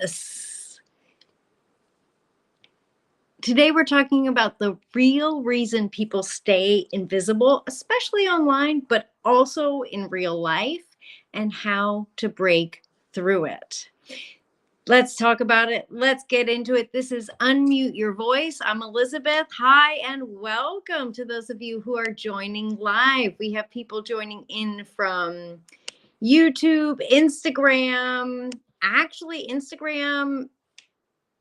Yes. Today we're talking about the real reason people stay invisible, especially online, but also in real life, and how to break through it. Let's talk about it. Let's get into it. This is Unmute Your Voice. I'm Elizabeth. Hi, and welcome to those of you who are joining live. We have people joining in from YouTube, Instagram,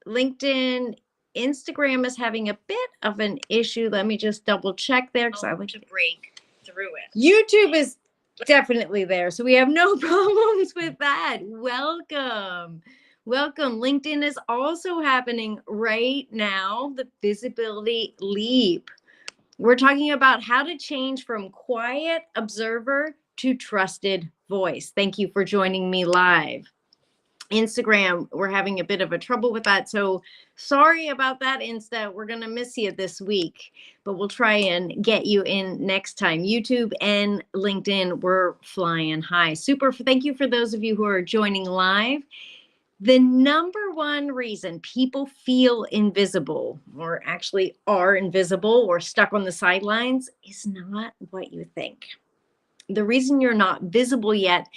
LinkedIn. Instagram is having a bit of an issue. Let me just double check there because I like to break through it. YouTube is definitely there, so we have no problems with that. Welcome. LinkedIn is also happening right now, the visibility leap. We're talking about how to change from quiet observer to trusted voice. Thank you for joining me live. Instagram, we're having a bit of a trouble with that. So sorry about that, Insta. We're going to miss you this week, but we'll try and get you in next time. YouTube and LinkedIn, we're flying high. Super. Thank you for those of you who are joining live. The number one reason people feel invisible, or actually are invisible or stuck on the sidelines, is not what you think. The reason you're not visible yet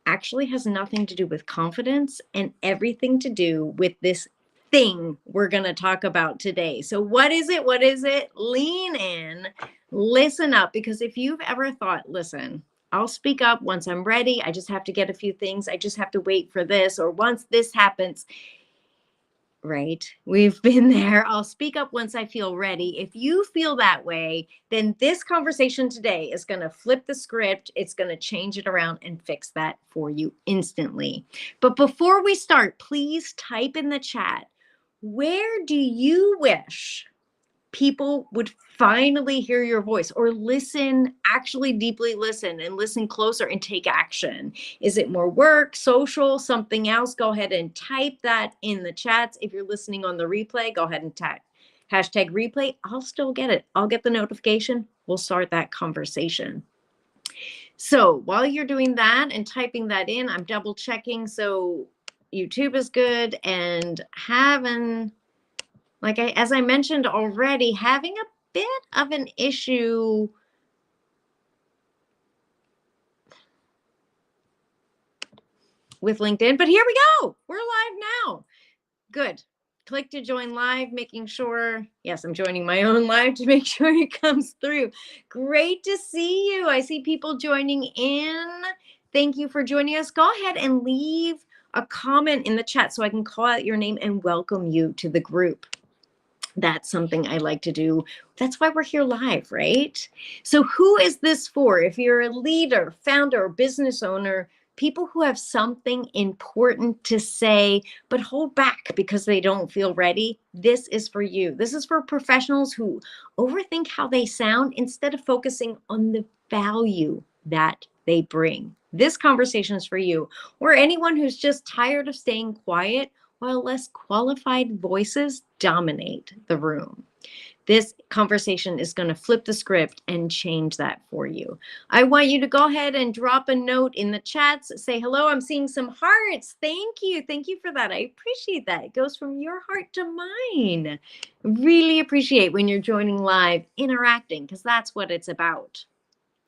actually has nothing to do with confidence and everything to do with this thing we're going to talk about today. So what is it? Lean in, listen up, because if you've ever thought, listen, I'll speak up once I'm ready. I just have to get a few things. I just have to wait for this, or once this happens. Right? We've been there. I'll speak up once I feel ready. If you feel that way, then this conversation today is going to flip the script. It's going to change it around and fix that for you instantly. But before we start, please type in the chat, where do you wish people would finally hear your voice, or listen, actually deeply listen and listen closer and take action? Is it more work, social, something else? Go ahead and type that in the chats. If you're listening on the replay, go ahead and tag hashtag replay. I'll still get it. I'll get the notification. We'll start that conversation. So while you're doing that and typing that in, I'm double checking. So YouTube is good, and as I mentioned already, having a bit of an issue with LinkedIn, but here we go. We're live now. Good. Click to join live, making sure, yes, I'm joining my own live to make sure it comes through. Great to see you. I see people joining in. Thank you for joining us. Go ahead and leave a comment in the chat so I can call out your name and welcome you to the group. That's something I like to do. That's why we're here live, right? So who is this for? If you're a leader, founder, or business owner, people who have something important to say, but hold back because they don't feel ready, this is for you. This is for professionals who overthink how they sound instead of focusing on the value that they bring. This conversation is for you. Or anyone who's just tired of staying quiet while less qualified voices dominate the room. This conversation is going to flip the script and change that for you. I want you to go ahead and drop a note in the chats. Say hello. I'm seeing some hearts. Thank you. Thank you for that. I appreciate that. It goes from your heart to mine. Really appreciate when you're joining live, interacting, because that's what it's about.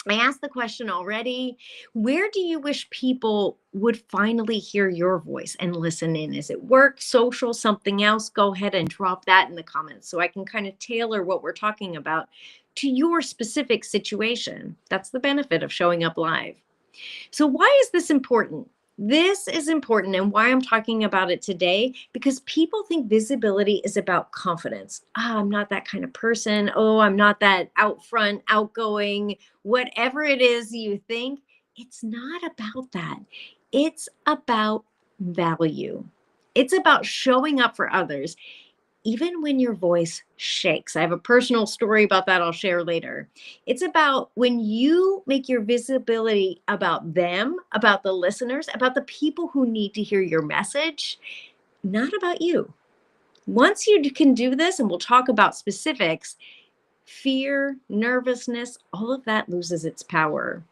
I asked the question already, where do you wish people would finally hear your voice and listen in? Is it work, social, something else? Go ahead and drop that in the comments so I can kind of tailor what we're talking about to your specific situation. That's the benefit of showing up live. So why is this important? This is important, and why I'm talking about it today, because people think visibility is about confidence. I'm not that kind of person. Oh, I'm not that out front, outgoing, whatever it is you think. It's not about that. It's about value. It's about showing up for others, even when your voice shakes. I have a personal story about that I'll share later. It's about when you make your visibility about them, about the listeners, about the people who need to hear your message, not about you. Once you can do this, and we'll talk about specifics, fear, nervousness, all of that loses its power.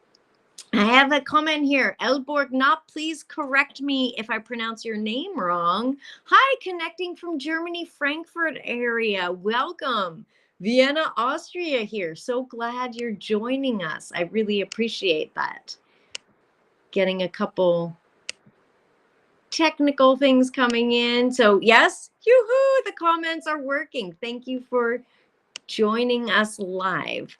I have a comment here. Elborg, not please correct me if I pronounce your name wrong. Hi, connecting from Germany, Frankfurt area. Welcome. Vienna, Austria here. So glad you're joining us. I really appreciate that. Getting a couple technical things coming in. So yes, yoo-hoo, the comments are working. Thank you for joining us live.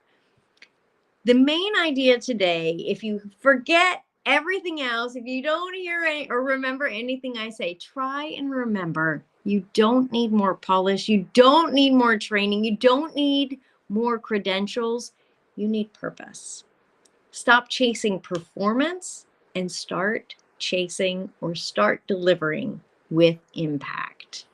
The main idea today, if you forget everything else, if you don't hear or remember anything I say, try and remember you don't need more polish. You don't need more training. You don't need more credentials. You need purpose. Stop chasing performance and start chasing or start delivering with impact.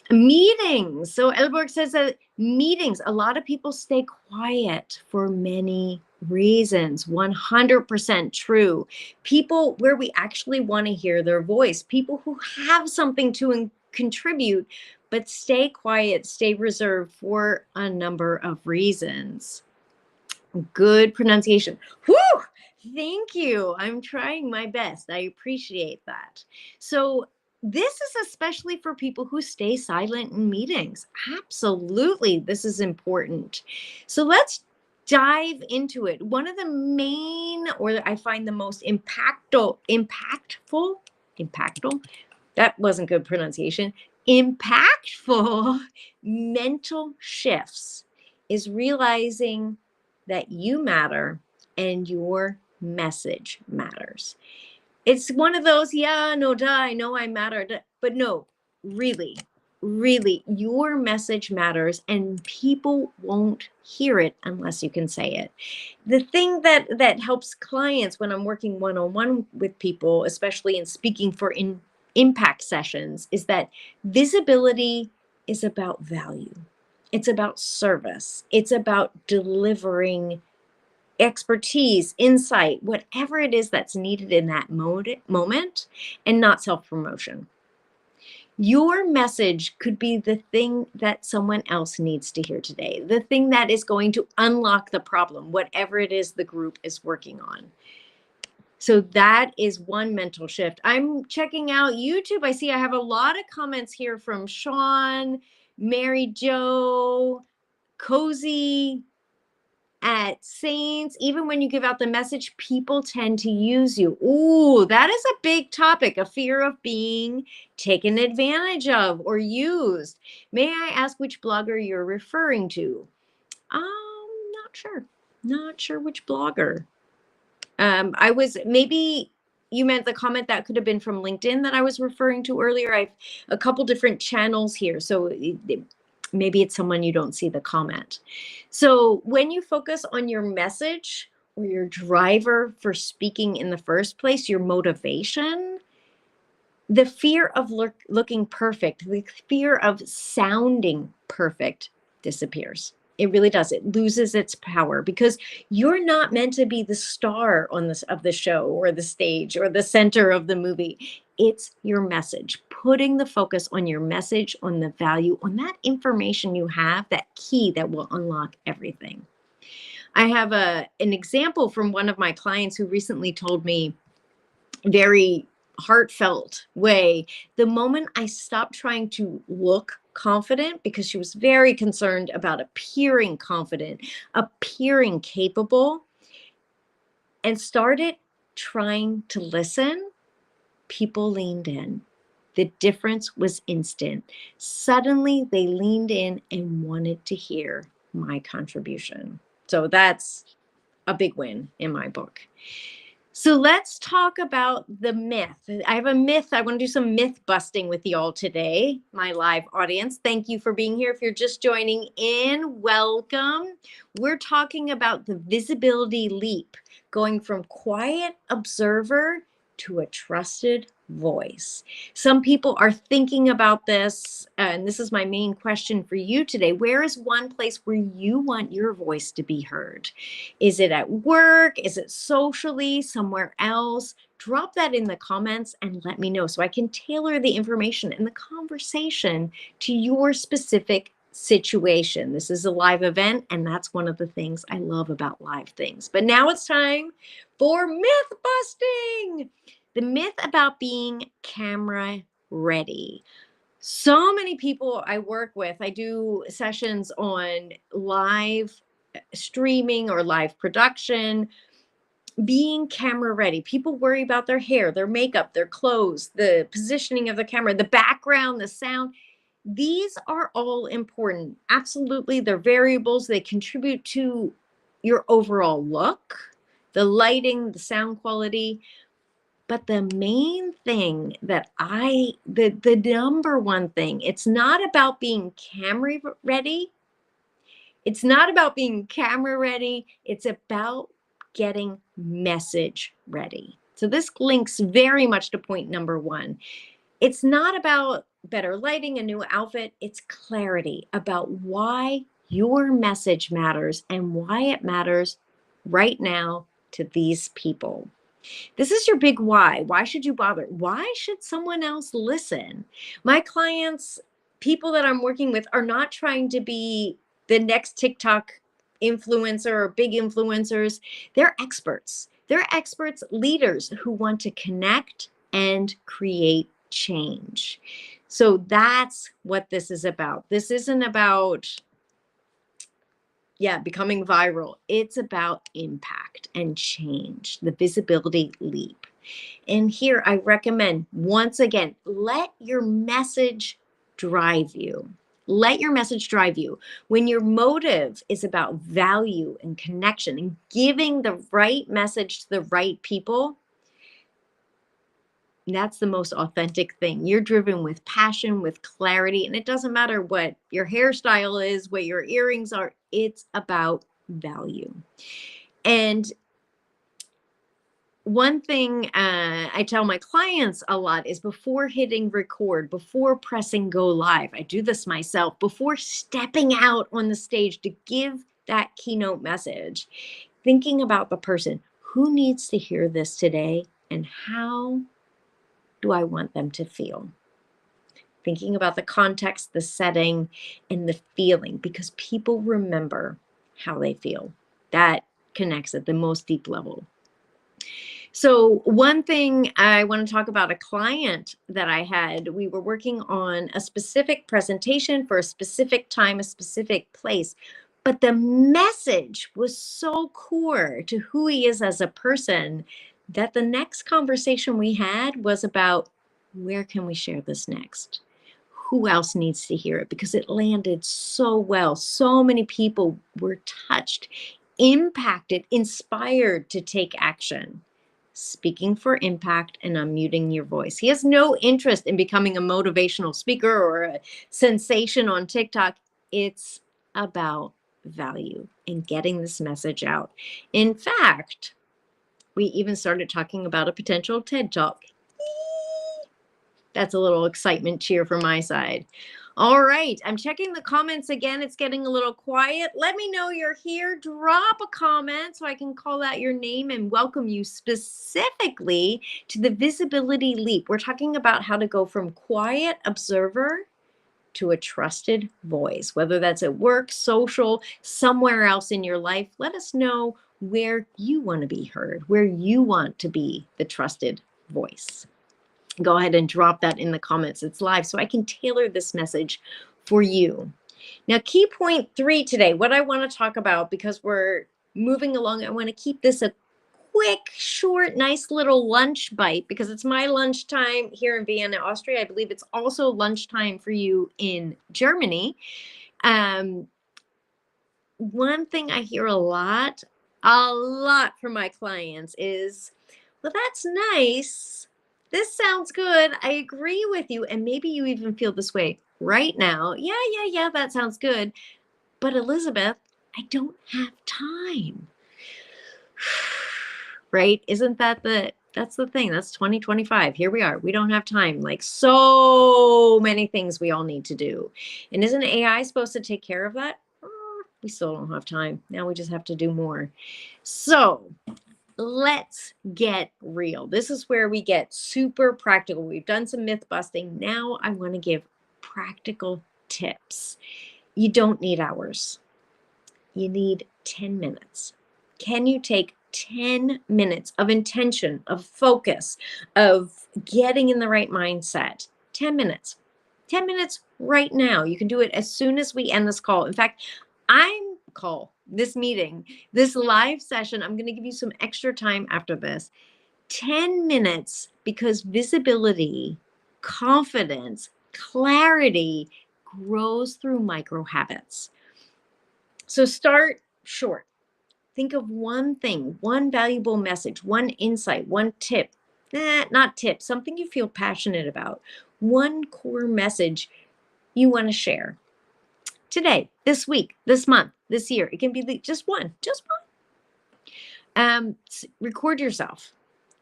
Meetings. So Elborg says that meetings, a lot of people stay quiet for many reasons. 100% true. People where we actually want to hear their voice, people who have something to contribute, but stay quiet, stay reserved for a number of reasons. Good pronunciation. Whew! Thank you. I'm trying my best. I appreciate that. So this is especially for people who stay silent in meetings. Absolutely, this is important. So let's dive into it. One of the main, or I find the most impactful, that wasn't good pronunciation, impactful mental shifts is realizing that you matter and your message matters. It's one of those, yeah, no, duh, I know I matter, but no, really, your message matters and people won't hear it unless you can say it. The thing that helps clients when I'm working one-on-one with people, especially in speaking for impact sessions, is that visibility is about value. It's about service. It's about delivering expertise, insight, whatever it is that's needed in that moment, and not self-promotion. Your message could be the thing that someone else needs to hear today, the thing that is going to unlock the problem, whatever it is the group is working on. So that is one mental shift. I'm checking out YouTube. I see I have a lot of comments here from Sean, Mary Jo, Cozy, at Saints. Even when you give out the message, people tend to use you. Ooh, that is a big topic, a fear of being taken advantage of or used. May I ask which blogger you're referring to? Not sure which blogger. Maybe you meant the comment that could have been from LinkedIn that I was referring to earlier. I've a couple different channels here, so maybe it's someone you don't see the comment. So when you focus on your message or your driver for speaking in the first place, your motivation, the fear of looking perfect, the fear of sounding perfect disappears. It really does. It loses its power because you're not meant to be the star of the show or the stage or the center of the movie. It's your message, putting the focus on your message, on the value, on that information you have, that key that will unlock everything. I have an example from one of my clients who recently told me very heartfelt way, the moment I stopped trying to look confident, because she was very concerned about appearing confident, appearing capable, and started trying to listen, people leaned in. The difference was instant. Suddenly they leaned in and wanted to hear my contribution. So that's a big win in my book. So let's talk about the myth. I have a myth. I want to do some myth busting with y'all today, my live audience. Thank you for being here. If you're just joining in, welcome. We're talking about the visibility leap, going from quiet observer to a trusted voice. Some people are thinking about this, and this is my main question for you today. Where is one place where you want your voice to be heard? Is it at work? Is it socially, somewhere else? Drop that in the comments and let me know so I can tailor the information and the conversation to your specific situation. This is a live event, and that's one of the things I love about live things. But now it's time for myth busting. The myth about being camera ready. So many people I work with, I do sessions on live streaming or live production, being camera ready. People worry about their hair, their makeup, their clothes, the positioning of the camera, the background, the sound. These are all important. Absolutely, they're variables. They contribute to your overall look, the lighting, the sound quality. But the main thing that the number one thing, it's not about being camera ready. It's not about being camera ready. It's about getting message ready. So this links very much to point number one. It's not about better lighting, a new outfit. It's clarity about why your message matters and why it matters right now to these people. This is your big why. Why should you bother? Why should someone else listen? My clients, people that I'm working with, are not trying to be the next TikTok influencer or big influencers. They're experts. They're experts, leaders who want to connect and create change. So that's what this is about. This isn't about becoming viral. It's about impact and change, the visibility leap. And here I recommend, once again, let your message drive you. Let your message drive you. When your motive is about value and connection and giving the right message to the right people, that's the most authentic thing. You're driven with passion, with clarity, and it doesn't matter what your hairstyle is, what your earrings are, it's about value. And one thing I tell my clients a lot is before hitting record, before pressing go live, I do this myself, before stepping out on the stage to give that keynote message, thinking about the person who needs to hear this today and how do I want them to feel? Thinking about the context, the setting, and the feeling, because people remember how they feel. That connects at the most deep level. So one thing I want to talk about, a client that I had, we were working on a specific presentation for a specific time, a specific place, but the message was so core to who he is as a person that the next conversation we had was about, where can we share this next? Who else needs to hear it? Because it landed so well. So many people were touched, impacted, inspired to take action. Speaking for impact and unmuting your voice. He has no interest in becoming a motivational speaker or a sensation on TikTok. It's about value and getting this message out. In fact, we even started talking about a potential TED Talk. That's a little excitement cheer from my side. All right, I'm checking the comments again. It's getting a little quiet. Let me know you're here. Drop a comment so I can call out your name and welcome you specifically to the visibility leap. We're talking about how to go from quiet observer to a trusted voice, whether that's at work, social, somewhere else in your life. Let us know where you want to be heard, where you want to be the trusted voice. Go ahead and drop that in the comments. It's live, so I can tailor this message for you. Now, key point 3 today, what I want to talk about, because we're moving along, I want to keep this a quick, short, nice little lunch bite, because it's my lunchtime here in Vienna, Austria. I believe it's also lunchtime for you in Germany. One thing I hear a lot from my clients is, well, that's nice. This sounds good. I agree with you. And maybe you even feel this way right now. Yeah, that sounds good. But Elizabeth, I don't have time. Right? Isn't that that's the thing? That's 2025. Here we are. We don't have time. Like so many things we all need to do. And isn't AI supposed to take care of that? We still don't have time. Now we just have to do more. So let's get real. This is where we get super practical. We've done some myth busting. Now I want to give practical tips. You don't need hours. You need 10 minutes. Can you take 10 minutes of intention, of focus, of getting in the right mindset? 10 minutes. 10 minutes right now. You can do it as soon as we end this call. In fact, this meeting, this live session, I'm going to give you some extra time after this. 10 minutes, because visibility, confidence, clarity grows through micro habits. So start short. Think of one thing, one valuable message, one insight, one tip, not tip, something you feel passionate about, one core message you want to share today, this week, this month, this year. It can be just one. Record yourself.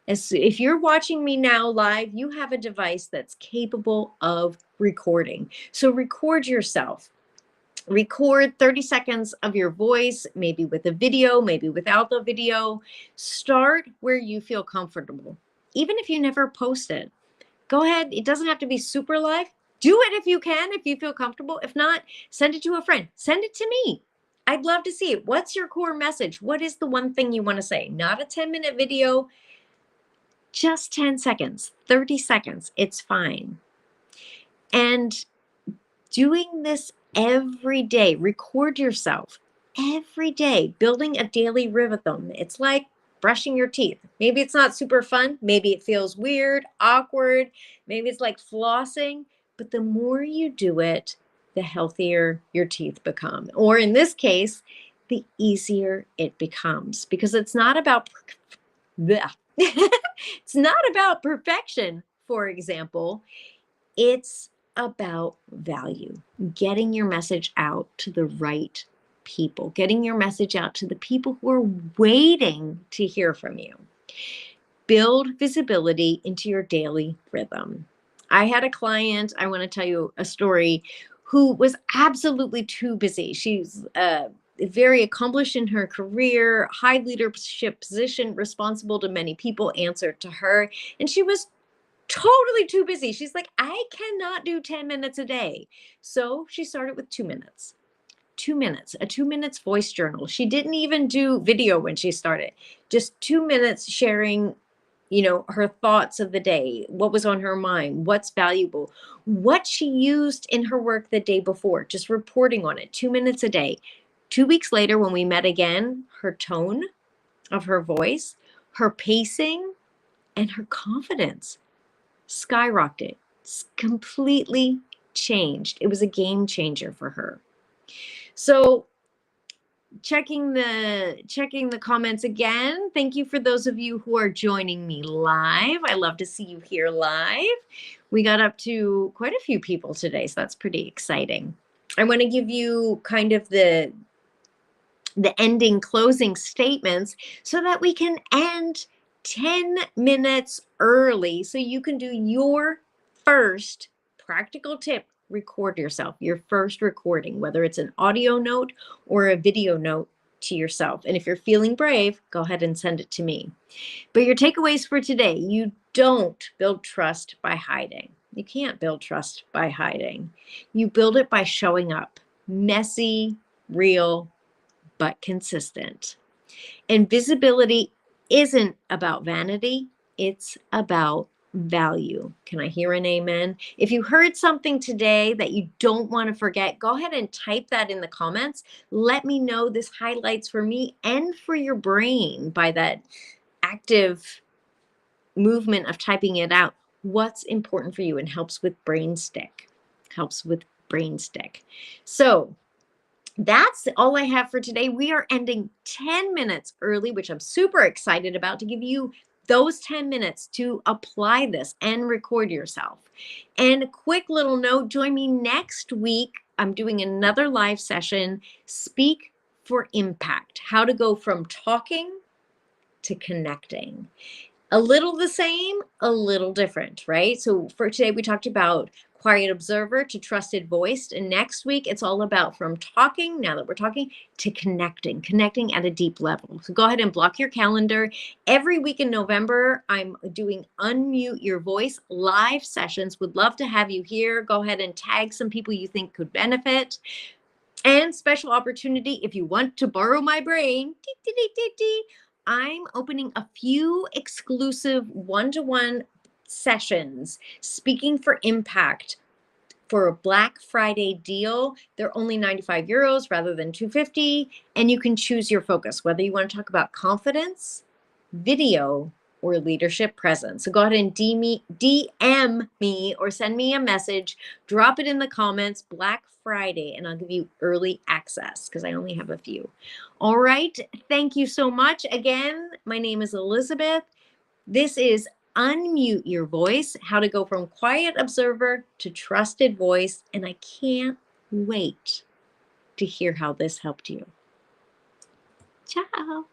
If you're watching me now live, you have a device that's capable of recording. So record yourself. Record 30 seconds of your voice, maybe with a video, maybe without the video. Start where you feel comfortable. Even if you never post it, go ahead. It doesn't have to be super live. Do it if you can, if you feel comfortable. If not, send it to a friend. Send it to me. I'd love to see it. What's your core message? What is the one thing you want to say? Not a 10-minute video, just 10 seconds, 30 seconds. It's fine. And doing this every day, record yourself every day, building a daily rhythm. It's like brushing your teeth. Maybe it's not super fun. Maybe it feels weird, awkward. Maybe it's like flossing. But the more you do it, the healthier your teeth become. Or in this case, the easier it becomes, because it's not about it's not about perfection, for example. It's about value, getting your message out to the right people, getting your message out to the people who are waiting to hear from you. Build visibility into your daily rhythm. I had a client, I want to tell you a story, who was absolutely too busy. She's very accomplished in her career, high leadership position, responsible to many people, answered to her, and she was totally too busy. She's like, I cannot do 10 minutes a day. So she started with 2 minutes. 2 minutes, a 2 minutes voice journal. She didn't even do video when she started. Just 2 minutes sharing, her thoughts of the day, what was on her mind, what's valuable, what she used in her work the day before, just reporting on it, 2 minutes a day. 2 weeks later, when we met again, her tone of her voice, her pacing, and her confidence skyrocketed, completely changed. It was a game changer for her. So checking the comments again. Thank you for those of you who are joining me live. I love to see you here live. We got up to quite a few people today, so that's pretty exciting. I want to give you kind of the ending closing statements so that we can end 10 minutes early, so you can do your first practical tip. Record yourself, your first recording, whether it's an audio note or a video note to yourself. And if you're feeling brave, go ahead and send it to me. But your takeaways for today: you don't build trust by hiding. You can't build trust by hiding. You build it by showing up, messy, real, but consistent. And visibility isn't about vanity, it's about value. Can I hear an amen? If you heard something today that you don't want to forget, go ahead and type that in the comments. Let me know. This highlights for me and for your brain, by that active movement of typing it out, what's important for you, and helps with brain stick. So that's all I have for today. We are ending 10 minutes early, which I'm super excited about, to give you those 10 minutes to apply this and record yourself. And a quick little note, join me next week. I'm doing another live session, Speak for Impact, how to go from talking to connecting. A little the same, a little different, right? So for today, we talked about quiet observer to trusted voice. And next week, it's all about from talking, now that we're talking, to connecting at a deep level. So go ahead and block your calendar. Every week in November, I'm doing Unmute Your Voice live sessions. Would love to have you here. Go ahead and tag some people you think could benefit. And special opportunity, if you want to borrow my brain, I'm opening a few exclusive one-to-one sessions, Speaking for Impact, for a Black Friday deal. They're only 95 euros rather than 250, and you can choose your focus, whether you want to talk about confidence, video, or leadership presence. So go ahead and DM me or send me a message, drop it in the comments, Black Friday, and I'll give you early access because I only have a few. All right, thank you so much. Again, my name is Elizabeth. This is Unmute Your Voice, how to go from quiet observer to trusted voice, and I can't wait to hear how this helped you. Ciao.